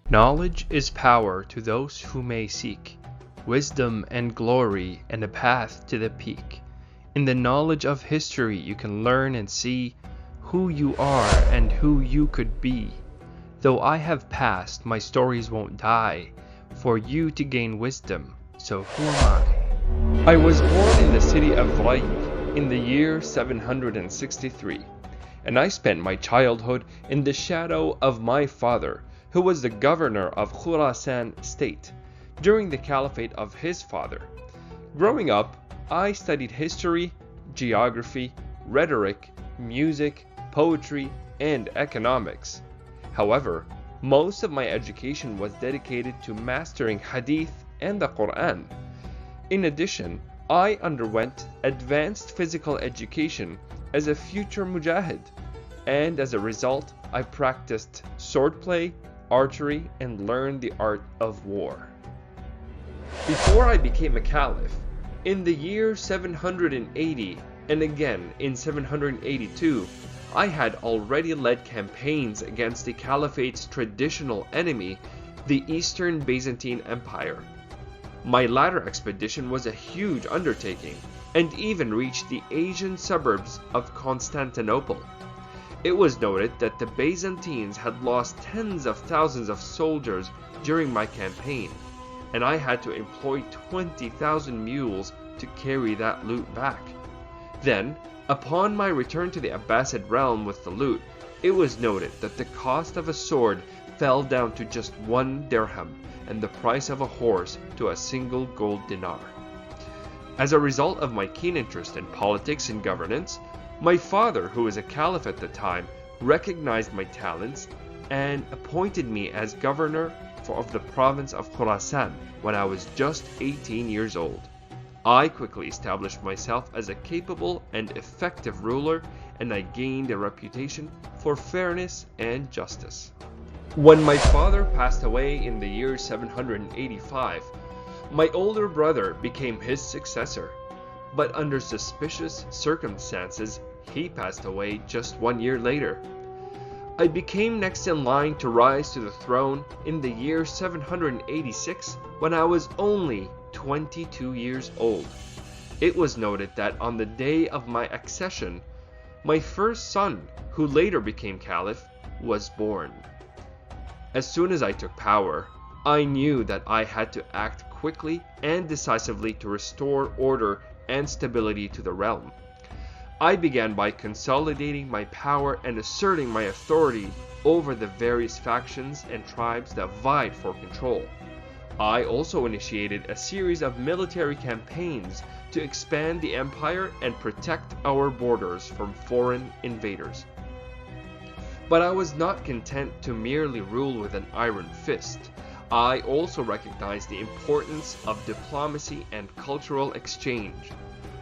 Knowledge is power to those who may seek, wisdom and glory and a path to the peak. In the knowledge of history you can learn and see who you are and who you could be. Though I have passed, my stories won't die, for you to gain wisdom, so who am I? I was born in the city of Raif in the year 763, and I spent my childhood in the shadow of my father, who was the governor of Khurasan state during the caliphate of his father. Growing up, I studied history, geography, rhetoric, music, poetry, and economics. However, most of my education was dedicated to mastering hadith and the Quran. In addition, I underwent advanced physical education as a future mujahid, and as a result, I practiced swordplay, archery, and learned the art of war. Before I became a caliph, in the year 780 and again in 782, I had already led campaigns against the caliphate's traditional enemy, the Eastern Byzantine Empire. My latter expedition was a huge undertaking and even reached the Asian suburbs of Constantinople. It was noted that the Byzantines had lost tens of thousands of soldiers during my campaign, and I had to employ 20,000 mules to carry that loot back. Then, upon my return to the Abbasid realm with the loot, it was noted that the cost of a sword fell down to just 1 dirham, and the price of a horse to a single gold dinar. As a result of my keen interest in politics and governance, my father, who was a caliph at the time, recognized my talents and appointed me as governor of the province of Khurasan when I was just 18 years old. I quickly established myself as a capable and effective ruler, and I gained a reputation for fairness and justice. When my father passed away in the year 785, my older brother became his successor. But under suspicious circumstances, he passed away just 1 year later. I became next in line to rise to the throne in the year 786 when I was only 22 years old. It was noted that on the day of my accession, my first son, who later became caliph, was born. As soon as I took power, I knew that I had to act quickly and decisively to restore order and stability to the realm. I began by consolidating my power and asserting my authority over the various factions and tribes that vied for control. I also initiated a series of military campaigns to expand the empire and protect our borders from foreign invaders. But I was not content to merely rule with an iron fist. I also recognized the importance of diplomacy and cultural exchange.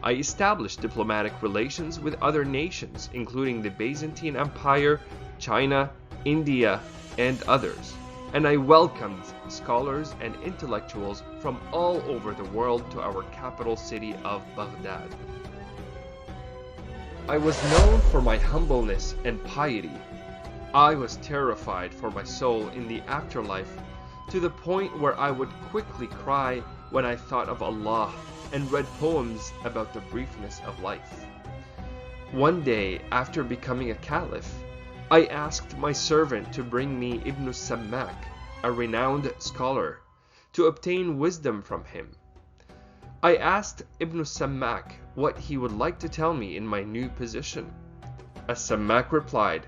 I established diplomatic relations with other nations, including the Byzantine Empire, China, India, and others, and I welcomed scholars and intellectuals from all over the world to our capital city of Baghdad. I was known for my humbleness and piety. I was terrified for my soul in the afterlife, to the point where I would quickly cry when I thought of Allah and read poems about the briefness of life. One day, after becoming a caliph, I asked my servant to bring me Ibn Sammak, a renowned scholar, to obtain wisdom from him. I asked Ibn Sammak what he would like to tell me in my new position. As-Sammak replied,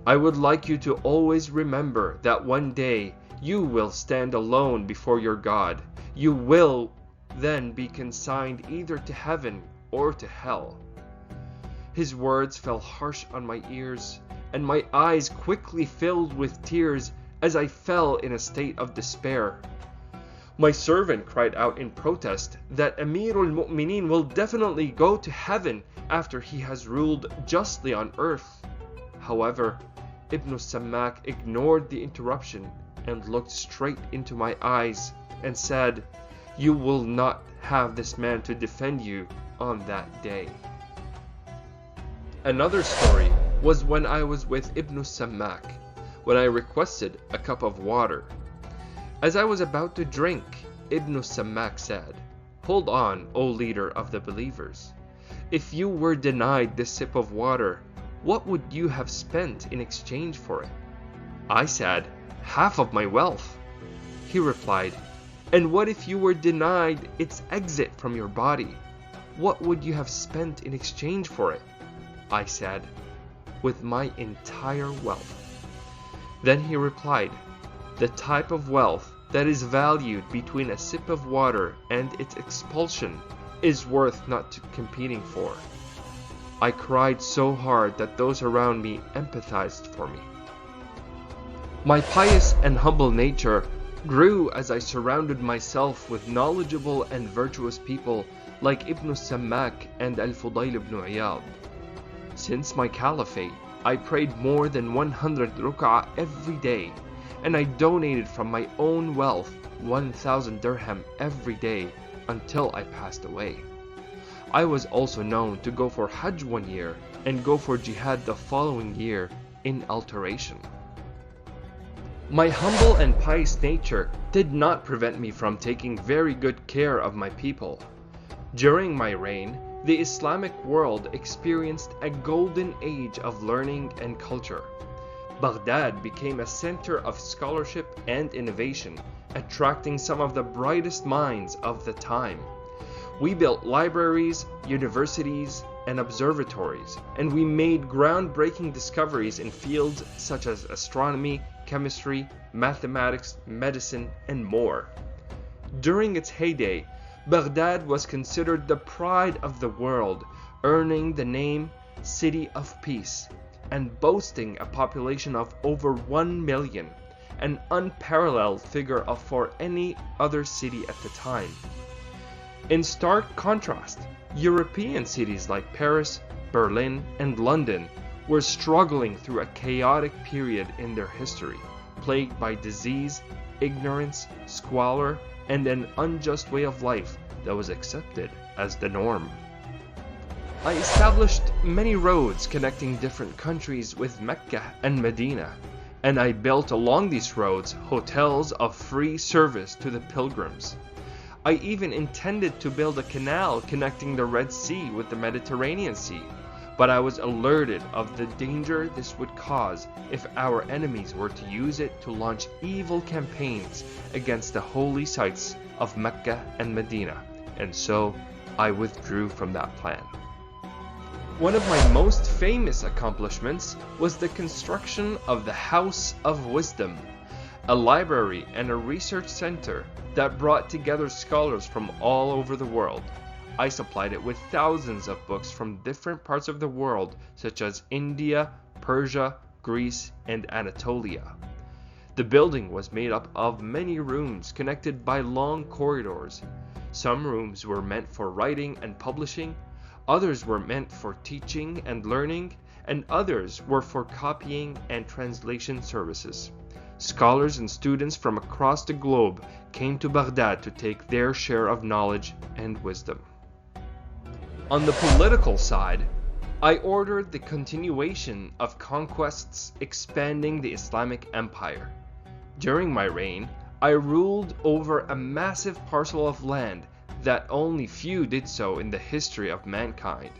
"I would like you to always remember that one day you will stand alone before your God. You will then be consigned either to heaven or to hell." His words fell harsh on my ears, and my eyes quickly filled with tears as I fell in a state of despair. My servant cried out in protest that Amirul Mu'mineen will definitely go to heaven after he has ruled justly on earth. However, Ibn Sammak ignored the interruption and looked straight into my eyes and said, "You will not have this man to defend you on that day." Another story was when I was with Ibn Sammak. when I requested a cup of water. As I was about to drink, Ibn Sammak said, "Hold on, O leader of the believers. If you were denied this sip of water, what would you have spent in exchange for it?" I said, "Half of my wealth." He replied, "And what if you were denied its exit from your body? What would you have spent in exchange for it?" I said, "With my entire wealth." Then he replied, "The type of wealth that is valued between a sip of water and its expulsion is worth not competing for." I cried so hard that those around me empathized for me. My pious and humble nature grew as I surrounded myself with knowledgeable and virtuous people like Ibn Sammak and Al-Fudayl ibn Iyad. Since my caliphate, I prayed more than 100 ruk'ah every day, and I donated from my own wealth 1,000 dirham every day until I passed away. I was also known to go for Hajj one year and go for Jihad the following year in alteration. My humble and pious nature did not prevent me from taking very good care of my people. During my reign, the Islamic world experienced a golden age of learning and culture. Baghdad became a center of scholarship and innovation, attracting some of the brightest minds of the time. We built libraries, universities, and observatories, and we made groundbreaking discoveries in fields such as astronomy, chemistry, mathematics, medicine, and more. During its heyday, Baghdad was considered the pride of the world, earning the name City of Peace, and boasting a population of over 1 million, an unparalleled figure for any other city at the time. In stark contrast, European cities like Paris, Berlin, and London were struggling through a chaotic period in their history, plagued by disease, ignorance, squalor, and an unjust way of life that was accepted as the norm. I established many roads connecting different countries with Mecca and Medina, and I built along these roads hotels of free service to the pilgrims. I even intended to build a canal connecting the Red Sea with the Mediterranean Sea, but I was alerted of the danger this would cause if our enemies were to use it to launch evil campaigns against the holy sites of Mecca and Medina, and so I withdrew from that plan. One of my most famous accomplishments was the construction of the House of Wisdom, a library and a research center that brought together scholars from all over the world. I supplied it with thousands of books from different parts of the world, such as India, Persia, Greece, and Anatolia. The building was made up of many rooms connected by long corridors. Some rooms were meant for writing and publishing, others were meant for teaching and learning, and others were for copying and translation services. Scholars and students from across the globe came to Baghdad to take their share of knowledge and wisdom. On the political side, I ordered the continuation of conquests expanding the Islamic Empire. During my reign, I ruled over a massive parcel of land that only few did so in the history of mankind.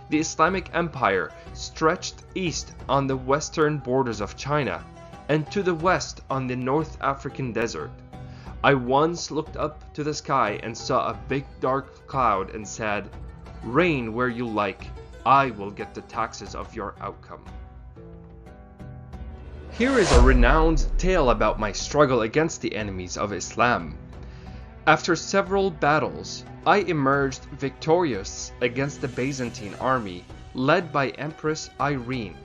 The Islamic Empire stretched east on the western borders of China and to the west on the North African desert. I once looked up to the sky and saw a big dark cloud and said, "Reign where you like, I will get the taxes of your outcome." Here is a renowned tale about my struggle against the enemies of Islam. After several battles, I emerged victorious against the Byzantine army led by Empress Irene.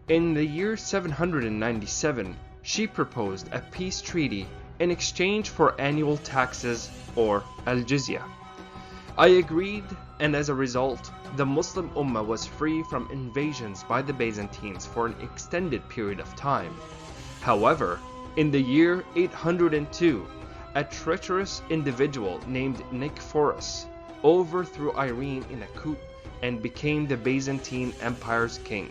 In the year 797, she proposed a peace treaty in exchange for annual taxes, or al-jizya. I agreed, and as a result, the Muslim Ummah was free from invasions by the Byzantines for an extended period of time. However, in the year 802, a treacherous individual named Nicephorus overthrew Irene in a coup and became the Byzantine Empire's king.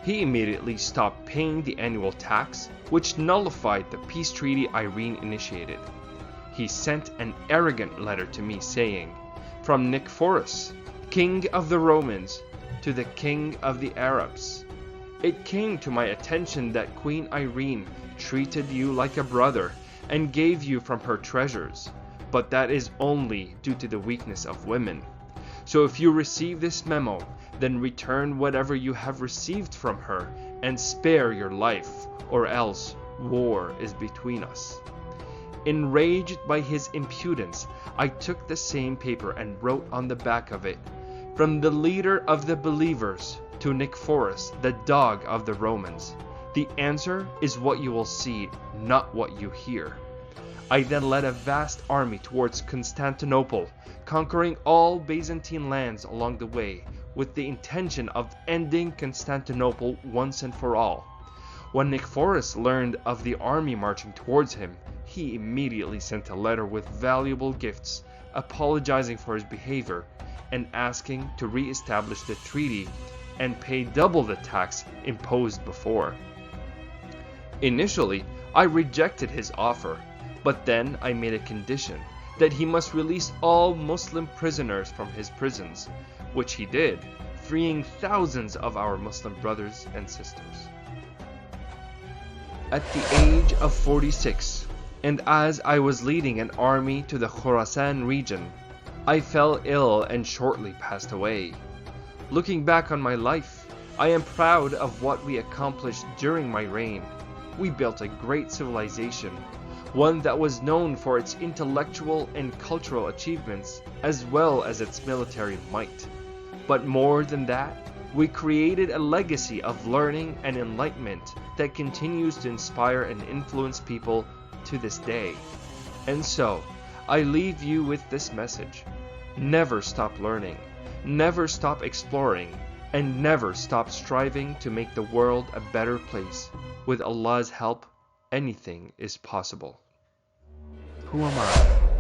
He immediately stopped paying the annual tax, which nullified the peace treaty Irene initiated. He sent an arrogant letter to me saying, "From Nicephorus, king of the Romans, to the king of the Arabs. It came to my attention that Queen Irene treated you like a brother and gave you from her treasures, but that is only due to the weakness of women. So if you receive this memo, then return whatever you have received from her and spare your life, or else war is between us." Enraged by his impudence, I took the same paper and wrote on the back of it, "From the leader of the believers to Nicephorus, the dog of the Romans. The answer is what you will see, not what you hear." I then led a vast army towards Constantinople, conquering all Byzantine lands along the way, with the intention of ending Constantinople once and for all. When Nicephorus learned of the army marching towards him, he immediately sent a letter with valuable gifts, apologizing for his behavior and asking to re-establish the treaty and pay double the tax imposed before. Initially, I rejected his offer, but then I made a condition that he must release all Muslim prisoners from his prisons, which he did, freeing thousands of our Muslim brothers and sisters. At the age of 46, and as I was leading an army to the Khorasan region, I fell ill and shortly passed away. Looking back on my life, I am proud of what we accomplished during my reign. We built a great civilization, one that was known for its intellectual and cultural achievements, as well as its military might. But more than that, we created a legacy of learning and enlightenment that continues to inspire and influence people to this day. And so, I leave you with this message: never stop learning, never stop exploring, and never stop striving to make the world a better place. With Allah's help, anything is possible. Who am I?